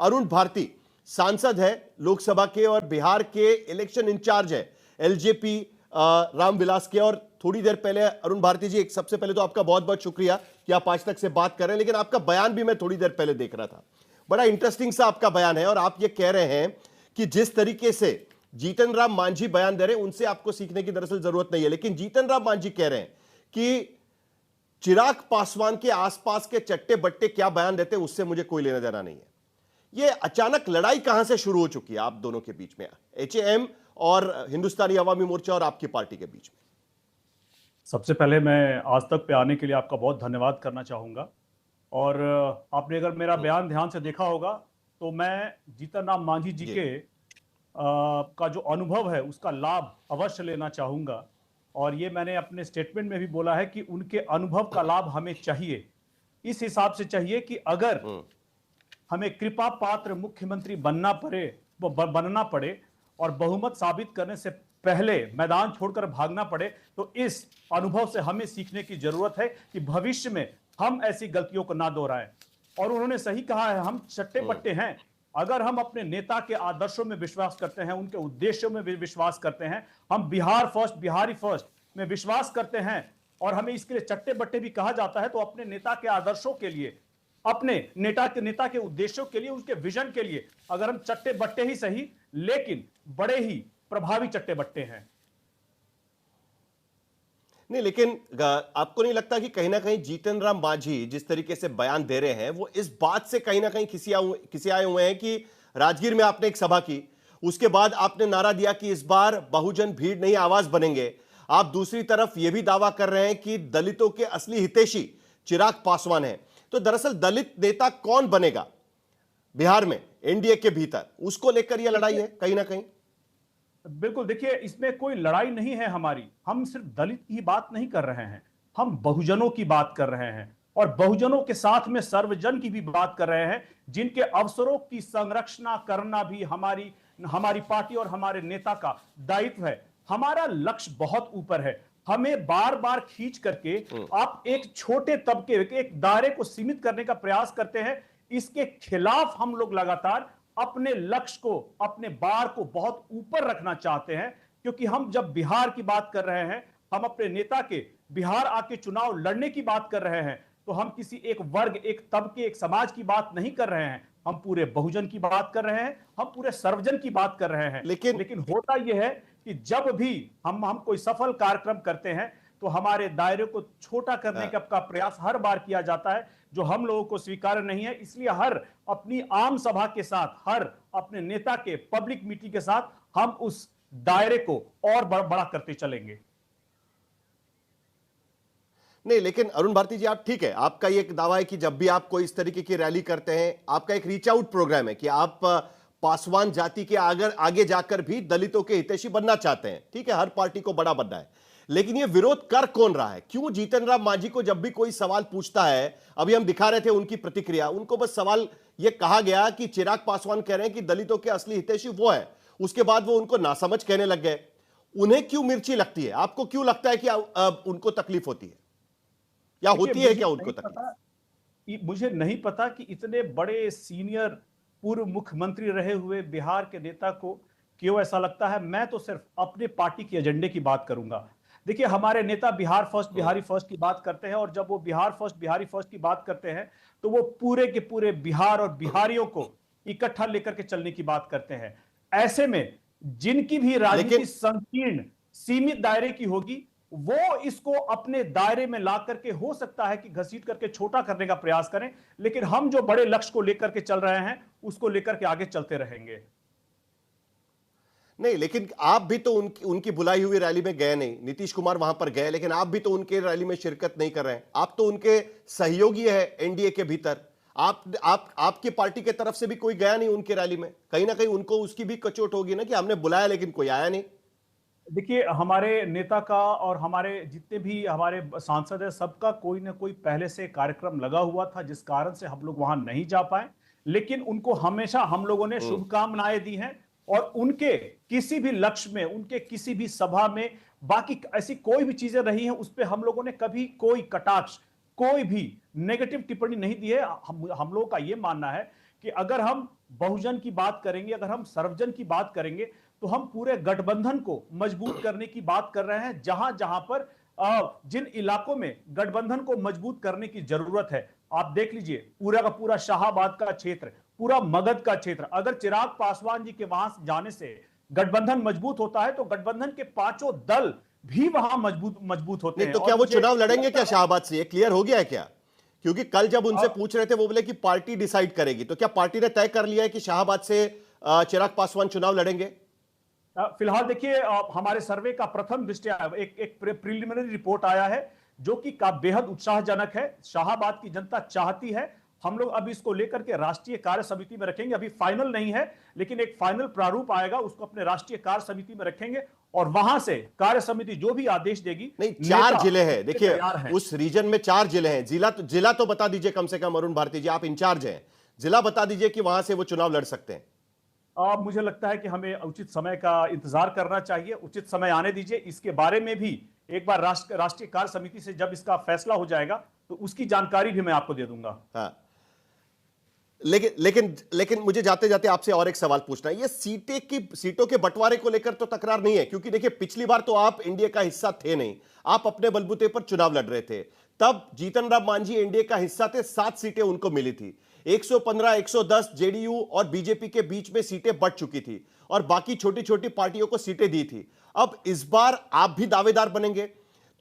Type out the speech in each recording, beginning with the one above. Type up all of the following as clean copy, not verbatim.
अरुण भारती सांसद है लोकसभा के और बिहार के इलेक्शन इंचार्ज है एलजेपी रामविलास के। और थोड़ी देर पहले अरुण भारती जी, एक सबसे पहले तो आपका बहुत बहुत शुक्रिया कि आप आज तक से बात कर रहे हैं, लेकिन आपका बयान भी मैं थोड़ी देर पहले देख रहा था, बड़ा इंटरेस्टिंग सा आपका बयान है। और आप ये कह रहे हैं कि जिस तरीके से जीतन राम मांझी बयान दे रहे हैं उनसे आपको सीखने की दरअसल जरूरत नहीं है, लेकिन जीतन राम मांझी कह रहे हैं कि चिराग पासवान के आसपास के चट्टे बट्टे क्या बयान देते हैं उससे मुझे कोई लेना देना नहीं है। ये अचानक लड़ाई कहां से शुरू हो चुकी है आप दोनों के बीच में, एचएएम और हिंदुस्तानी अवामी मोर्चा और आपकी पार्टी के बीच में? सबसे पहले मैं आज तक पे आने के लिए आपका बहुत धन्यवाद करना चाहूंगा। और आपने अगर मेरा बयान ध्यान से देखा होगा तो मैं जीतन राम मांझी जी के का जो अनुभव है उसका लाभ अवश्य लेना चाहूंगा। और ये मैंने अपने स्टेटमेंट में भी बोला है कि उनके अनुभव का लाभ हमें चाहिए, इस हिसाब से चाहिए कि अगर हमें कृपा पात्र मुख्यमंत्री बनना पड़े और बहुमत साबित करने से पहले मैदान छोड़कर भागना पड़े, तो इस अनुभव से हमें सीखने की जरूरत है कि भविष्य में हम ऐसी गलतियों को ना दोहराएं। और उन्होंने सही कहा है, हम चट्टे बट्टे हैं। अगर हम अपने नेता के आदर्शों में विश्वास करते हैं, उनके उद्देश्यों में भी विश्वास करते हैं, हम बिहार फर्स्ट बिहारी फर्स्ट में विश्वास करते हैं और हमें इसके लिए चट्टे बट्टे भी कहा जाता है, तो अपने नेता के आदर्शों के लिए, अपने नेता के उद्देश्यों के लिए, उसके विजन के लिए अगर हम चट्टे बट्टे ही सही लेकिन बड़े ही प्रभावी चट्टे बट्टे हैं। नहीं, लेकिन आपको नहीं लगता कि कहीं ना कहीं जीतन राम मांझी जिस तरीके से बयान दे रहे हैं वो इस बात से कहीं ना कहीं खिसियाए हुए हैं कि राजगीर में आपने एक सभा की, उसके बाद आपने नारा दिया कि इस बार बहुजन भीड़ नहीं आवाज बनेंगे। आप दूसरी तरफ यह भी दावा कर रहे हैं कि दलितों के असली हितैषी चिराग पासवान है। तो दरअसल दलित नेता कौन बनेगा बिहार में एनडीए के भीतर, उसको लेकर यह लड़ाई है कहीं ना कहीं। बिल्कुल, देखिए इसमें कोई लड़ाई नहीं है हमारी। हम सिर्फ दलित की बात नहीं कर रहे हैं, हम बहुजनों की बात कर रहे हैं और बहुजनों के साथ में सर्वजन की भी बात कर रहे हैं, जिनके अवसरों की संरक्षण करना भी हमारी पार्टी और हमारे नेता का दायित्व है। हमारा लक्ष्य बहुत ऊपर है। हमें बार बार खींच करके आप एक छोटे तबके के एक दायरे को सीमित करने का प्रयास करते हैं। इसके खिलाफ हम लोग लगातार अपने लक्ष्य को, अपने बार को बहुत ऊपर रखना चाहते हैं, क्योंकि हम जब बिहार की बात कर रहे हैं, हम अपने नेता के बिहार आके चुनाव लड़ने की बात कर रहे हैं, तो हम किसी एक वर्ग, एक तबके, एक समाज की बात नहीं कर रहे हैं। हम पूरे बहुजन की बात कर रहे हैं, हम पूरे सर्वजन की बात कर रहे हैं। लेकिन होता यह है कि जब भी हम कोई सफल कार्यक्रम करते हैं तो हमारे दायरे को छोटा करने का प्रयास हर बार किया जाता है, जो हम लोगों को स्वीकार नहीं है। इसलिए हर अपनी आम सभा के साथ, हर अपने नेता के पब्लिक मीटिंग के साथ हम उस दायरे को और बड़ा करते चलेंगे। नहीं, लेकिन अरुण भारती जी, आप ठीक है, आपका ये एक दावा है कि जब भी आप कोई इस तरीके की रैली करते हैं, आपका एक रीच आउट प्रोग्राम है कि आप पासवान जाति के आगे जाकर भी दलितों के हितैषी बनना चाहते हैं। ठीक है, हर पार्टी को बड़ा बनना है, लेकिन ये विरोध कर कौन रहा है? क्यों जीतन राम मांझी को जब भी कोई सवाल पूछता है, अभी हम दिखा रहे थे उनकी प्रतिक्रिया, उनको बस सवाल ये कहा गया कि चिराग पासवान कह रहे हैं कि दलितों के असली हितैषी वो है, उसके बाद वो उनको नासमझ कहने लग गए। उन्हें क्यों मिर्ची लगती है? आपको क्यों लगता है कि उनको तकलीफ होती है, या होती है क्या उनको तकलीफ? मुझे नहीं पता कि इतने बड़े सीनियर पूर्व मुख्यमंत्री रहे हुए बिहार के नेता को क्यों ऐसा लगता है। मैं तो सिर्फ अपने पार्टी के एजेंडे की बात करूंगा। देखिए, हमारे नेता बिहार फर्स्ट बिहारी फर्स्ट की बात करते हैं, और जब वो बिहार फर्स्ट बिहारी फर्स्ट की बात करते हैं तो वो पूरे के पूरे बिहार और बिहारियों को इकट्ठा लेकर के चलने की बात करते हैं। ऐसे में जिनकी भी राजनीति संकीर्ण सीमित दायरे की होगी, वो इसको अपने दायरे में ला करके हो सकता है कि घसीट करके छोटा करने का प्रयास करें, लेकिन हम जो बड़े लक्ष्य को लेकर के चल रहे हैं उसको लेकर के आगे चलते रहेंगे। नहीं, लेकिन आप भी तो उनकी बुलाई हुई रैली में गए नहीं। नीतीश कुमार वहां पर गए, लेकिन आप भी तो उनके रैली में शिरकत नहीं कर रहे हैं। आप तो उनके सहयोगी है एनडीए के भीतर। आपकी पार्टी के तरफ से भी कोई गया नहीं उनके रैली में। कहीं ना कहीं उनको उसकी भी कचोट होगी ना कि हमने बुलाया लेकिन कोई आया नहीं। देखिए, हमारे नेता का और हमारे जितने भी हमारे सांसद है, सबका कोई ना कोई पहले से कार्यक्रम लगा हुआ था, जिस कारण से हम लोग वहां नहीं जा पाए। लेकिन उनको हमेशा हम लोगों ने शुभकामनाएं दी हैं, और उनके किसी भी लक्ष्य में, उनके किसी भी सभा में, बाकी ऐसी कोई भी चीजें रही हैं उस पर हम लोगों ने कभी कोई कटाक्ष, कोई भी नेगेटिव टिप्पणी नहीं दी है। हम लोगों का यह मानना है कि अगर हम बहुजन की बात करेंगे, अगर हम सर्वजन की बात करेंगे, तो हम पूरे गठबंधन को मजबूत करने की बात कर रहे हैं। जहां जहां पर जिन इलाकों में गठबंधन को मजबूत करने की जरूरत है, आप देख लीजिए पूरा का पूरा शाहाबाद का क्षेत्र, पूरा मगध का क्षेत्र, अगर चिराग पासवान जी के वहां जाने से गठबंधन मजबूत होता है, तो गठबंधन के पांचों दल भी वहां मजबूत मजबूत होते नहीं हैं। तो और क्या वो मुझे चुनाव लड़ेंगे लगता क्या है- शाहबाद से? ये क्लियर हो गया है क्या? क्योंकि कल जब उनसे अब पूछ रहे थे वो बोले कि पार्टी डिसाइड करेगी, तो क्या पार्टी ने तय कर लिया है कि शाहबाद से चिराग पासवान चुनाव लड़ेंगे? फिलहाल देखिए, हमारे सर्वे का प्रथम दृष्टया एक प्रिलिमिनरी रिपोर्ट आया है, जो कि का बेहद उत्साहजनक है। शाहाबाद की जनता चाहती है। हम लोग अभी इसको लेकर के राष्ट्रीय कार्य समिति में रखेंगे, अभी फाइनल नहीं है, लेकिन एक फाइनल प्रारूप आएगा, उसको अपने राष्ट्रीय कार्य समिति में रखेंगे, और वहां से कार्य समिति जो भी आदेश देगी। नहीं, 4 नेता जिले हैं, देखिए तैयार हैं। उस रीजन में 4 जिले हैं। जिला तो बता दीजिए कम से कम, अरुण भारती जी आप इंचार्ज हैं, जिला बता दीजिए कि वहां से वो चुनाव लड़ सकते हैं। मुझे लगता है कि हमें उचित समय का इंतजार करना चाहिए, उचित समय आने दीजिए। इसके बारे में भी एक बार राष्ट्रीय कार्य समिति से जब इसका फैसला हो जाएगा, तो उसकी जानकारी भी मैं आपको दे दूंगा। हाँ, लेकिन लेकिन लेकिन मुझे जाते जाते आपसे और एक सवाल पूछना है। ये सीटों के बंटवारे को लेकर तो तकरार नहीं है, क्योंकि देखिए पिछली बार तो आप एनडीए का हिस्सा थे नहीं, आप अपने बलबूते पर चुनाव लड़ रहे थे। तब जीतन राम मांझी एनडीए का हिस्सा थे, 7 सीटें उनको मिली थी। 115 110 जेडीयू और बीजेपी के बीच में सीटें बढ़ चुकी थी, और बाकी छोटी छोटी पार्टियों को सीटें दी थी। अब इस बार आप भी दावेदार बनेंगे,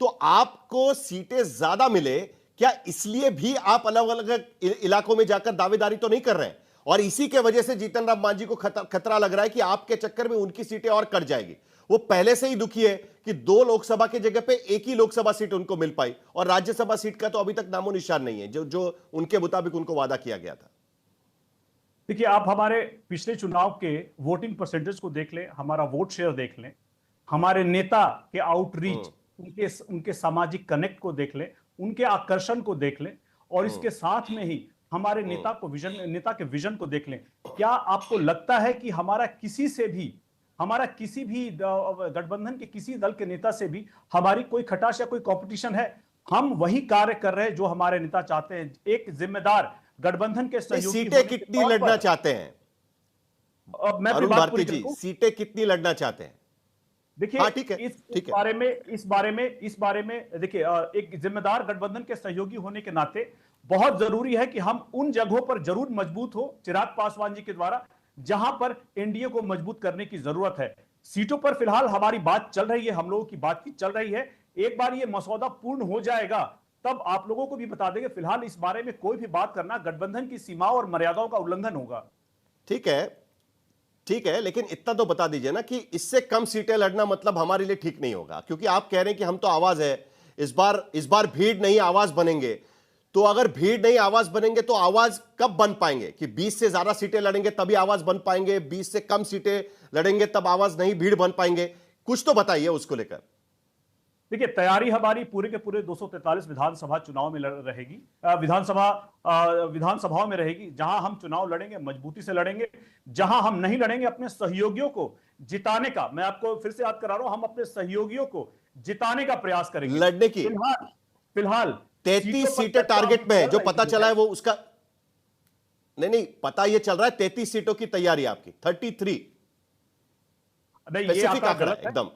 तो आपको सीटें ज्यादा मिले, क्या इसलिए भी आप अलग अलग इलाकों में जाकर दावेदारी तो नहीं कर रहे हैं? और इसी के वजह से जीतन राम मांझी को खतरा लग रहा है कि आपके चक्कर में उनकी सीटें और कट जाएगी। वो पहले से ही दुखी है कि 2 लोकसभा की जगह पे एक ही लोकसभा सीट उनको मिल पाई, और राज्यसभा सीट का तो अभी तक नामो निशान नहीं है, जो उनके मुताबिक उनको वादा किया गया था। देखिए, आप हमारे पिछले चुनाव के वोटिंग परसेंटेज को देख लें, हमारा वोट शेयर देख लें, हमारे नेता के आउटरीच, उनके उनके सामाजिक कनेक्ट को देख लें, उनके आकर्षण को देख लें, और इसके साथ में ही हमारे नेता के विजन को देख लें। क्या आपको लगता है कि हमारा किसी भी गठबंधन के किसी दल के नेता से भी हमारी कोई खटास या कोई कंपटीशन है? हम वही कार्य कर रहे हैं जो हमारे नेता चाहते हैं। एक जिम्मेदार गठबंधन के सहयोगी सीटें होने के कितनी तौर लड़ना पर- चाहते हैं अब मैं अपनी अरुण बात भारती पूरी जी? करूं। सीटें कितनी लड़ना चाहते हैं? देखिए, हाँ ठीक है, इस ठीक है। इस बारे में देखिए, एक जिम्मेदार गठबंधन के सहयोगी होने के नाते बहुत जरूरी है कि हम उन जगहों पर जरूर मजबूत हो चिराग पासवान जी के द्वारा, जहां पर एनडीए को मजबूत करने की जरूरत है। सीटों पर फिलहाल हमारी बात चल रही है, हम लोगों की बातचीत चल रही है। एक बार ये मसौदा पूर्ण हो जाएगा, तब आप लोगों को भी बता देंगे। फिलहाल इस बारे में कोई भी बात करना गठबंधन की सीमाओं और मर्यादाओं का उल्लंघन होगा। ठीक है, ठीक है, लेकिन इतना तो बता दीजिए ना कि इससे कम सीटें लड़ना मतलब हमारे लिए ठीक नहीं होगा, क्योंकि आप कह रहे हैं कि हम तो आवाज है, इस बार भीड़ नहीं आवाज बनेंगे। तो अगर भीड़ नहीं आवाज बनेंगे तो आवाज कब बन पाएंगे? कि 20 से ज्यादा सीटें लड़ेंगे तभी आवाज बन पाएंगे, 20 से कम सीटें लड़ेंगे तब आवाज नहीं, भीड़ बन पाएंगे? कुछ तो बताइए उसको लेकर। देखिए, तैयारी हमारी पूरे के पूरे 243 विधानसभा चुनाव में रहेगी, विधानसभाओं में रहेगी। जहां हम चुनाव लड़ेंगे मजबूती से लड़ेंगे, जहां हम नहीं लड़ेंगे अपने सहयोगियों को जिताने का, मैं आपको फिर से याद करा रहा हूं, हम अपने सहयोगियों को जिताने का प्रयास करेंगे लड़ने की फिलहाल 33 सीटें टारगेट में है, जो पता चला है वो उसका नहीं पता, ये चल रहा है 33 सीटों की तैयारी आपकी, 33 नहीं, ये स्पेसिफिक आपका आंकड़ा गलत है। एकदम।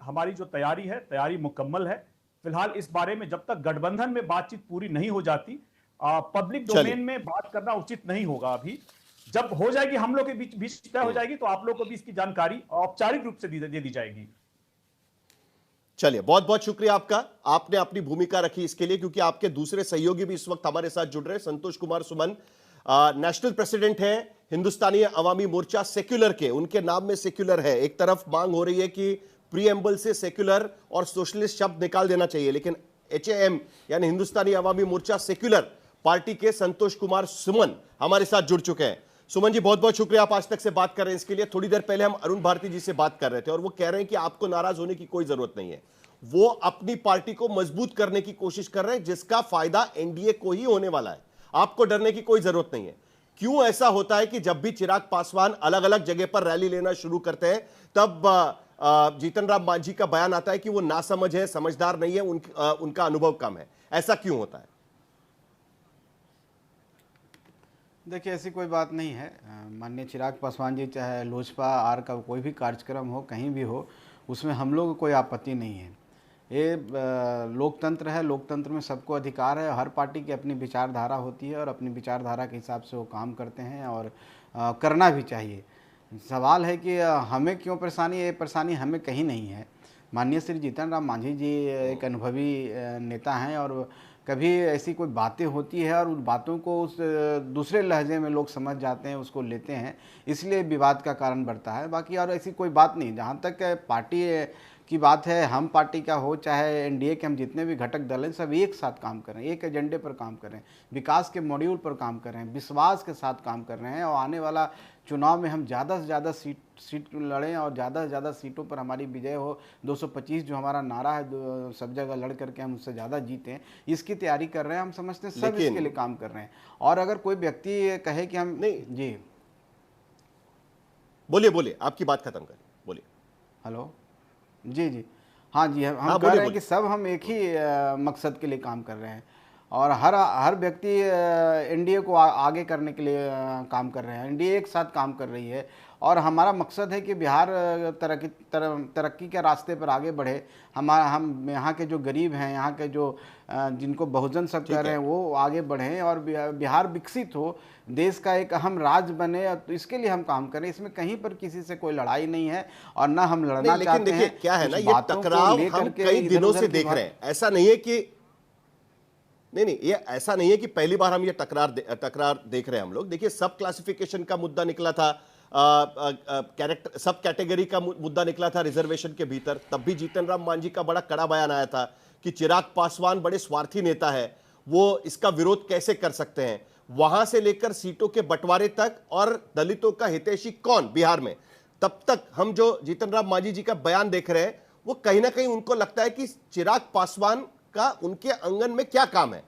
हमारी जो तैयारी है, तैयारी मुकम्मल है। फिलहाल इस बारे में जब तक गठबंधन में बातचीत पूरी नहीं हो जाती, पब्लिक डोमेन में बात करना उचित नहीं होगा। अभी जब हो जाएगी, हम लोग के बीच बीच तय हो जाएगी, तो आप लोग को भी इसकी जानकारी औपचारिक रूप से दे दी जाएगी। चलिए, बहुत बहुत शुक्रिया आपका, आपने अपनी भूमिका रखी इसके लिए, क्योंकि आपके दूसरे सहयोगी भी इस वक्त हमारे साथ जुड़ रहे हैं। संतोष कुमार सुमन नेशनल प्रेसिडेंट है हिंदुस्तानी अवामी मोर्चा सेक्युलर के, उनके नाम में सेक्युलर है। एक तरफ मांग हो रही है कि प्रीएम्बल से सेक्युलर और सोशलिस्ट शब्द निकाल देना चाहिए, लेकिन एचएएम यानी हिंदुस्तानी अवामी मोर्चा सेक्युलर पार्टी के संतोष कुमार सुमन हमारे साथ जुड़ चुके हैं। सुमन जी, बहुत बहुत शुक्रिया, आप आज तक से बात कर रहे हैं इसके लिए। थोड़ी देर पहले हम अरुण भारती जी से बात कर रहे थे, और वो कह रहे हैं कि आपको नाराज होने की कोई जरूरत नहीं है, वो अपनी पार्टी को मजबूत करने की कोशिश कर रहे हैं, जिसका फायदा एनडीए को ही होने वाला है। आपको डरने की कोई जरूरत नहीं है। क्यों ऐसा होता है कि जब भी चिराग पासवान अलग अलग जगह पर रैली लेना शुरू करते हैं, तब जीतन राम मांझी का बयान आता है कि वो नासमझ है, समझदार नहीं है, उनका अनुभव कम है? ऐसा क्यों होता है? देखिए, ऐसी कोई बात नहीं है। माननीय चिराग पासवान जी चाहे लोजपा आर का कोई भी कार्यक्रम हो, कहीं भी हो, उसमें हम लोग को कोई आपत्ति नहीं है। ये लोकतंत्र है, लोकतंत्र में सबको अधिकार है। हर पार्टी की अपनी विचारधारा होती है और अपनी विचारधारा के हिसाब से वो काम करते हैं और करना भी चाहिए। सवाल है कि हमें क्यों परेशानी है? ये परेशानी हमें कहीं नहीं है। माननीय श्री जीतन राम मांझी जी एक अनुभवी नेता हैं और कभी ऐसी कोई बातें होती है और उन बातों को उस दूसरे लहजे में लोग समझ जाते हैं, उसको लेते हैं, इसलिए विवाद का कारण बढ़ता है। बाकी और ऐसी कोई बात नहीं। जहाँ तक पार्टी की बात है, हम पार्टी का हो चाहे एनडीए के हम जितने भी घटक दल हैं, सब एक साथ काम कर रहे हैं, एक एजेंडे पर काम कर रहे हैं, विकास के मॉड्यूल पर काम कर रहे हैं, विश्वास के साथ काम कर रहे हैं और आने वाला चुनाव में हम ज़्यादा से ज़्यादा सीट लड़ें और ज़्यादा से ज़्यादा सीटों पर हमारी विजय हो। 225 जो हमारा नारा है, सब जगह लड़ करके हम उससे ज़्यादा जीतें, इसकी तैयारी कर रहे हैं। हम समझते हैं सब इसके लिए काम कर रहे हैं। और अगर कोई व्यक्ति कहे कि हम नहीं, जी बोलिए बोलिए, आपकी बात खत्म करें, बोलिए। हेलो, जी जी, हाँ जी, हम हाँ, कह बोलिए रहे हैं कि सब हम एक ही मकसद के लिए काम कर रहे हैं और हर व्यक्ति एनडीए को आगे करने के लिए काम कर रहे हैं। एनडीए एक साथ काम कर रही है और हमारा मकसद है कि बिहार तरक्की के रास्ते पर आगे बढ़े। हम यहाँ के जो गरीब हैं, यहाँ के जो जिनको बहुजन सब कह रहे हैं, वो आगे बढ़ें और बिहार विकसित हो, देश का एक अहम राज्य बने। तो इसके लिए हम काम करें। इसमें कहीं पर किसी से कोई लड़ाई नहीं है और ना हम लड़ना लेकिन चाहते देखिए हैं। क्या है कुछ ना, ये बातों को टकराव लेकर हम के कई इधर दिनों उधर से की देख बात- रहे हैं। ऐसा नहीं है कि ये ऐसा नहीं है कि पहली बार हम ये टकरार देख रहे हैं हम लोग। देखिए, सब क्लासिफिकेशन का मुद्दा निकला था, कैरेक्टर सब कैटेगरी का मुद्दा निकला था रिजर्वेशन के भीतर, तब भी जीतन राम मांझी का बड़ा कड़ा बयान आया था कि चिराग पासवान बड़े स्वार्थी नेता है, वो इसका विरोध कैसे कर सकते हैं। वहां से लेकर सीटों के बंटवारे तक और दलितों का हितैषी कौन बिहार में, तब तक हम जो जीतन राम मांझी जी का बयान देख रहे हैं, वो कहीं ना कहीं उनको लगता है कि चिराग पासवान का उनके आंगन में क्या काम है।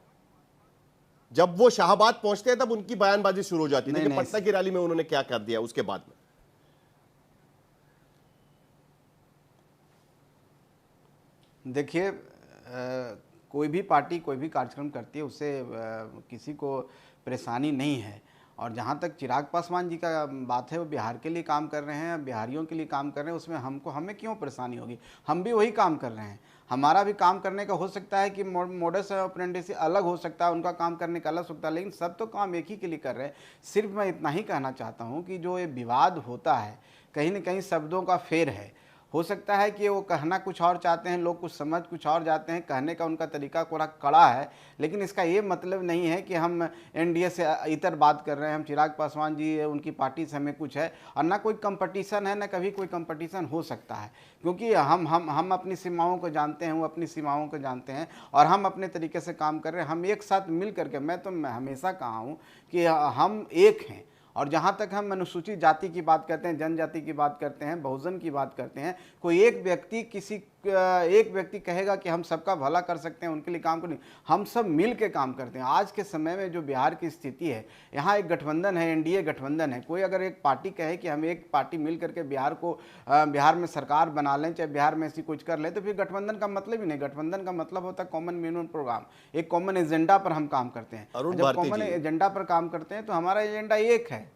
जब वो शाहबाद पहुंचते हैं तब उनकी बयानबाजी शुरू हो जाती है। देखिए पटना की रैली में उन्होंने क्या कर दिया उसके बाद में। देखिए, कोई भी पार्टी कोई भी कार्यक्रम करती है, उससे किसी को परेशानी नहीं है। और जहाँ तक चिराग पासवान जी का बात है, वो बिहार के लिए काम कर रहे हैं, बिहारियों के लिए काम कर रहे हैं, उसमें हमें क्यों परेशानी होगी? हम भी वही काम कर रहे हैं। हमारा भी काम करने का हो सकता है कि मोडस ऑपरेंडी से अलग हो सकता है, उनका काम करने का अलग सकता है, लेकिन सब तो काम एक ही के लिए कर रहे हैं। सिर्फ मैं इतना ही कहना चाहता हूँ कि जो ये विवाद होता है, कहीं न कहीं शब्दों का फेर है। हो सकता है कि वो कहना कुछ और चाहते हैं, लोग कुछ समझ कुछ और जाते हैं, कहने का उनका तरीका थोड़ा कड़ा है, लेकिन इसका ये मतलब नहीं है कि हम एनडीए से इतर बात कर रहे हैं। हम चिराग पासवान जी, उनकी पार्टी से हमें कुछ है और ना कोई कंपटीशन है, ना कभी कोई कंपटीशन हो सकता है, क्योंकि हम अपनी सीमाओं को जानते हैं, वो अपनी सीमाओं को जानते हैं और हम अपने तरीके से काम कर रहे हैं। हम एक साथ मिल करके, मैं हमेशा कहा हूँ कि हम एक हैं। और जहाँ तक हम अनुसूचित जाति की बात करते हैं, जनजाति की बात करते हैं, बहुजन की बात करते हैं, कोई एक व्यक्ति कहेगा कि हम सबका भला कर सकते हैं, उनके लिए काम करें, हम सब मिल के काम करते हैं। आज के समय में जो बिहार की स्थिति है, यहाँ एक गठबंधन है, एनडीए गठबंधन है। कोई अगर एक पार्टी कहे कि हम एक पार्टी मिल करके बिहार में सरकार बना लें, चाहे बिहार में ऐसी कुछ कर लें, तो फिर गठबंधन का मतलब ही नहीं। गठबंधन का मतलब होता है कॉमन मिनिमम प्रोग्राम, एक कॉमन एजेंडा पर हम काम करते हैं। जब कॉमन एजेंडा पर काम करते हैं तो हमारा एजेंडा एक है।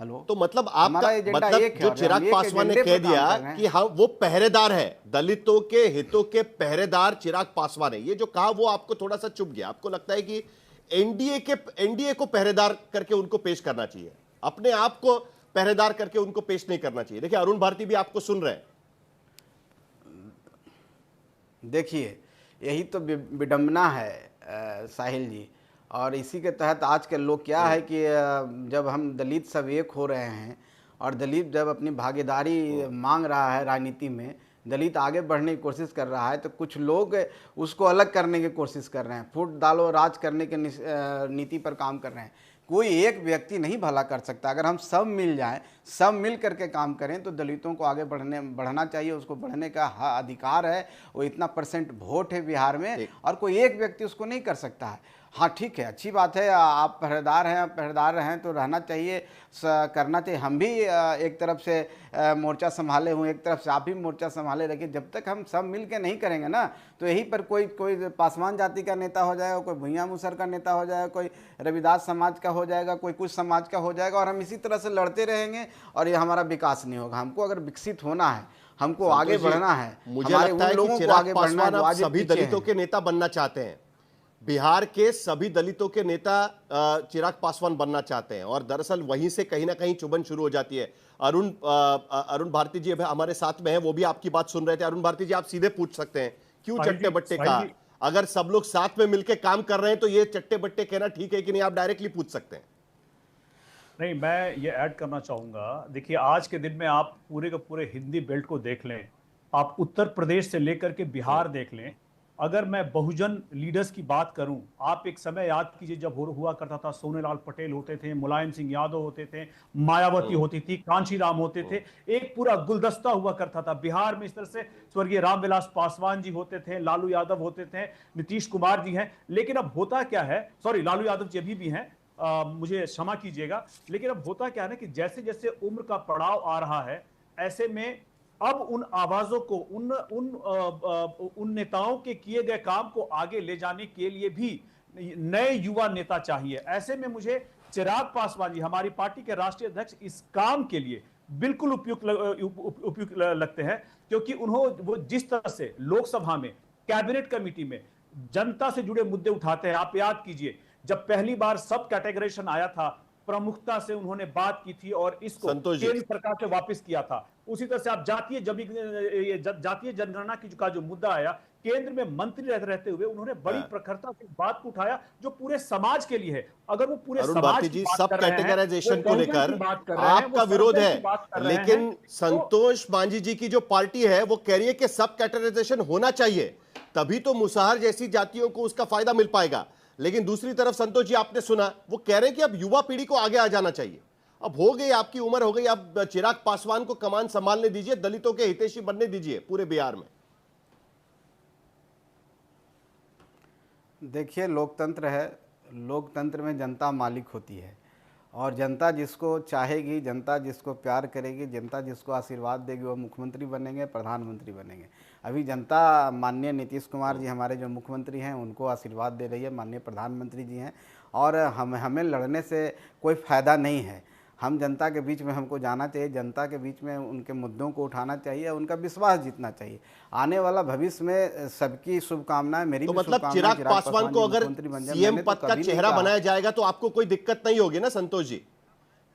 हेलो, तो मतलब आपका मतलब जो चिराग पासवान ने कह दिया कि हम वो पहरेदार है, दलितों के हितों के पहरेदार चिराग पासवान है, ये जो कहा वो आपको थोड़ा सा चुभ गया। आपको लगता है कि एनडीए को पहरेदार करके उनको पेश करना चाहिए, अपने आप को पहरेदार करके उनको पेश नहीं करना चाहिए। देखिए अरुण भारती भी आपको सुन रहे हैं। देखिए, यही तो विडंबना है साहिल जी, और इसी के तहत आज के लोग क्या है कि जब हम दलित सब एक हो रहे हैं और दलित जब अपनी भागीदारी मांग रहा है राजनीति में, दलित आगे बढ़ने की कोशिश कर रहा है, तो कुछ लोग उसको अलग करने की कोशिश कर रहे हैं, फूट डालो राज करने के नीति पर काम कर रहे हैं। कोई एक व्यक्ति नहीं भला कर सकता। अगर हम सब मिल जाएं, सब मिल करके काम करें, तो दलितों को आगे बढ़ना चाहिए, उसको बढ़ने का अधिकार है। वो इतना % वोट है बिहार में और कोई एक व्यक्ति उसको नहीं कर सकता है। हाँ ठीक है, अच्छी बात है। आप पहरेदार हैं, आप पहरेदार रहें तो रहना चाहिए, करना चाहिए। हम भी एक तरफ से मोर्चा संभाले हुए, एक तरफ से आप भी मोर्चा संभाले रखिए। जब तक हम सब मिल के नहीं करेंगे ना, तो यहीं पर कोई कोई पासवान जाति का नेता हो जाएगा, कोई भुइयां मुसर का नेता हो जाएगा, कोई रविदास समाज का हो जाएगा, कोई कुछ समाज का हो जाएगा, और हम इसी तरह से लड़ते रहेंगे और ये हमारा विकास नहीं होगा। हमको अगर विकसित होना है, हमको आगे बढ़ना है, मुझे हमारे लगता उन है कि लोगों को चिराग आगे बढ़ना है पासवान जो अब आज सभी पीछे दलितों हैं। के नेता बनना चाहते हैं। बिहार के सभी दलितों के नेता चिराग पासवान बनना चाहते हैं, और दरअसल वहीं से कहीं ना कहीं चुभन शुरू हो जाती है। अरुण भारती जी अभी हमारे साथ में हैं, वो भी आपकी बात सुन रहे थे। अरुण भारती जी, आप सीधे पूछ सकते हैं, क्यों साहिल चट्टे जी, बट्टे साहिल का? जी। अगर सब लोग साथ में मिलकर काम कर रहे हैं तो ये चट्टे बट्टे कहना ठीक है कि नहीं, आप डायरेक्टली पूछ सकते हैं। नहीं, मैं ये ऐड करना चाहूंगा। देखिए, आज के दिन में आप पूरे के पूरे हिंदी बेल्ट को देख लें, आप उत्तर प्रदेश से लेकर के बिहार देख लें। अगर मैं बहुजन लीडर्स की बात करूं, आप एक समय याद कीजिए जब हुआ करता था, सोनेलाल पटेल होते थे, मुलायम सिंह यादव होते थे, मायावती होती थी, कांशीराम होते थे, एक पूरा गुलदस्ता हुआ करता था। बिहार में इस तरह से स्वर्गीय रामविलास पासवान जी होते थे, लालू यादव होते थे, नीतीश कुमार जी हैं। लेकिन अब होता क्या है, सॉरी, लालू यादव जी अभी भी हैं, मुझे क्षमा कीजिएगा। लेकिन अब होता क्या है ना कि जैसे जैसे उम्र का पड़ाव आ रहा है, ऐसे में अब उन आवाजों को, उन नेताओं के किए गए काम को आगे ले जाने के लिए भी नए युवा नेता चाहिए। ऐसे में मुझे चिराग पासवान जी, हमारी पार्टी के राष्ट्रीय अध्यक्ष, इस काम के लिए बिल्कुल उपयुक्त लगते हैं, क्योंकि वो जिस तरह से लोकसभा में, कैबिनेट कमेटी में जनता से जुड़े मुद्दे उठाते हैं। आप याद कीजिए, जब पहली बार सब कैटेगराइजेशन आया था, प्रमुखता से उन्होंने बात की थी और इसको संतोष जी, केंद्र सरकार से वापस किया था। उसी तरह से आप जातीय जनगणना का जो मुद्दा आया, केंद्र में मंत्री रहते हुए उन्होंने बड़ी प्रखरता से बात को उठाया, जो पूरे समाज के लिए है। अगर वो पूरे अरुण समाज भारती की जी, बात सब कर रहे हैं, कैटेगराइजेशन वो को बहुजन लेकर की बात कर रहे हैं, आपका वो विरोध सर्वजन है, की बात कर रहे हैं, लेकिन तो संतोष मांझी जी की जो पार्टी है वो कह रही है कि सब कैटेगराइजेशन होना चाहिए, तभी तो मुसहर जैसी जातियों को उसका फायदा मिल पाएगा। लेकिन दूसरी तरफ संतोष जी, आपने सुना, वो कह रहे हैं कि अब युवा पीढ़ी को आगे आ जाना चाहिए। अब हो गई, आपकी उम्र हो गई, अब चिराग पासवान को कमान संभालने दीजिए, दलितों के हितैषी बनने दीजिए पूरे बिहार में। देखिए, लोकतंत्र है, लोकतंत्र में जनता मालिक होती है, और जनता जिसको चाहेगी, जनता जिसको प्यार करेगी, जनता जिसको आशीर्वाद देगी, वो मुख्यमंत्री बनेंगे, प्रधानमंत्री बनेंगे। अभी जनता माननीय नीतीश कुमार जी हमारे जो मुख्यमंत्री हैं उनको आशीर्वाद दे रही है, माननीय प्रधानमंत्री जी हैं, और हमें लड़ने से कोई फ़ायदा नहीं है। हम जनता के बीच में हमको जाना चाहिए, जनता के बीच में उनके मुद्दों को उठाना चाहिए, उनका विश्वास जीतना चाहिए। आने वाला भविष्य में सबकी शुभकामनाएं, मेरी तो भी मतलब शुभकामनाएं, चिराग पासवान को अगर मुख्यमंत्री बन जाए। सीएम मैंने तो पद का कभी नहीं चेहरा कहा। बनाया जाएगा तो आपको कोई दिक्कत नहीं होगी ना संतोष जी?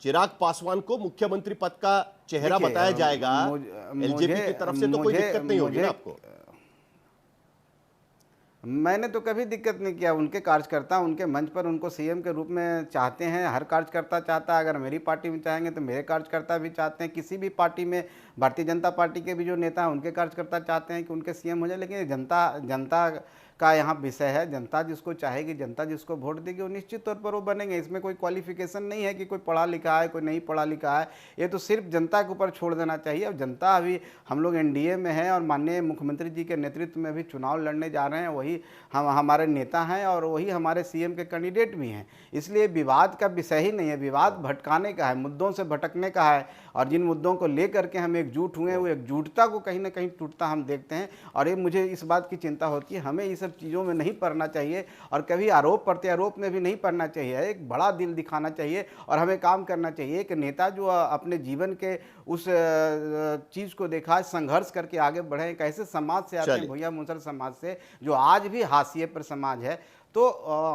चिराग पासवान को मुख्यमंत्री पद का चेहरा देखिए, बताया जाएगा एलजेपी की तरफ से, तो कोई दिक्कत नहीं होगी ना आपको? मैंने तो कभी दिक्कत नहीं किया। उनके कार्यकर्ता उनके मंच पर उनको सीएम के रूप में चाहते हैं, हर कार्यकर्ता चाहता है। अगर मेरी पार्टी में चाहेंगे तो मेरे कार्यकर्ता भी चाहते हैं, किसी भी पार्टी में, भारतीय जनता पार्टी के भी जो नेता हैं उनके कार्यकर्ता चाहते हैं कि उनके सीएम हो जाए। लेकिन ये जनता का यहाँ विषय है। जनता जिसको चाहेगी, जनता जिसको वोट देगी, वो निश्चित तौर पर वो बनेंगे। इसमें कोई क्वालिफिकेशन नहीं है कि कोई पढ़ा लिखा है, कोई नहीं पढ़ा लिखा है। ये तो सिर्फ जनता के ऊपर छोड़ देना चाहिए। अब जनता, अभी हम लोग एनडीए में हैं और माननीय मुख्यमंत्री जी के नेतृत्व में अभी चुनाव लड़ने जा रहे हैं। वही हमारे नेता हैं और वही हमारे सीएम के कैंडिडेट भी हैं। इसलिए विवाद का विषय ही नहीं है, विवाद भटकाने का है, मुद्दों से भटकने का है। और जिन मुद्दों को लेकर के हम एकजुट हुए, वो एकजुटता को कहीं ना कहीं टूटता हम देखते हैं। और ये मुझे इस बात की चिंता होती है, हमें ये सब चीज़ों में नहीं पड़ना चाहिए और कभी आरोप प्रत्यारोप में भी नहीं पड़ना चाहिए। एक बड़ा दिल दिखाना चाहिए और हमें काम करना चाहिए कि नेता जो अपने जीवन के उस चीज़ को देखा, संघर्ष करके आगे बढ़े। एक ऐसे समाज से आते हैं, भैया मुसर समाज से, जो आज भी हाशिए पर समाज है। तो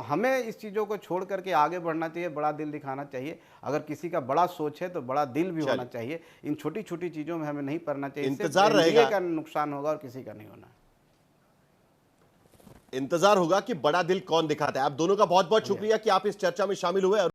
हमें इस चीज़ों को छोड़ करके आगे बढ़ना चाहिए, बड़ा दिल दिखाना चाहिए। अगर किसी का बड़ा सोच है तो बड़ा दिल भी होना चाहिए। इन छोटी छोटी चीज़ों में हमें नहीं पड़ना चाहिए। इंतजार रहेगा, का नुकसान होगा और किसी का नहीं होना। इंतजार होगा कि बड़ा दिल कौन दिखाता है। आप दोनों का बहुत बहुत शुक्रिया कि आप इस चर्चा में शामिल हुए।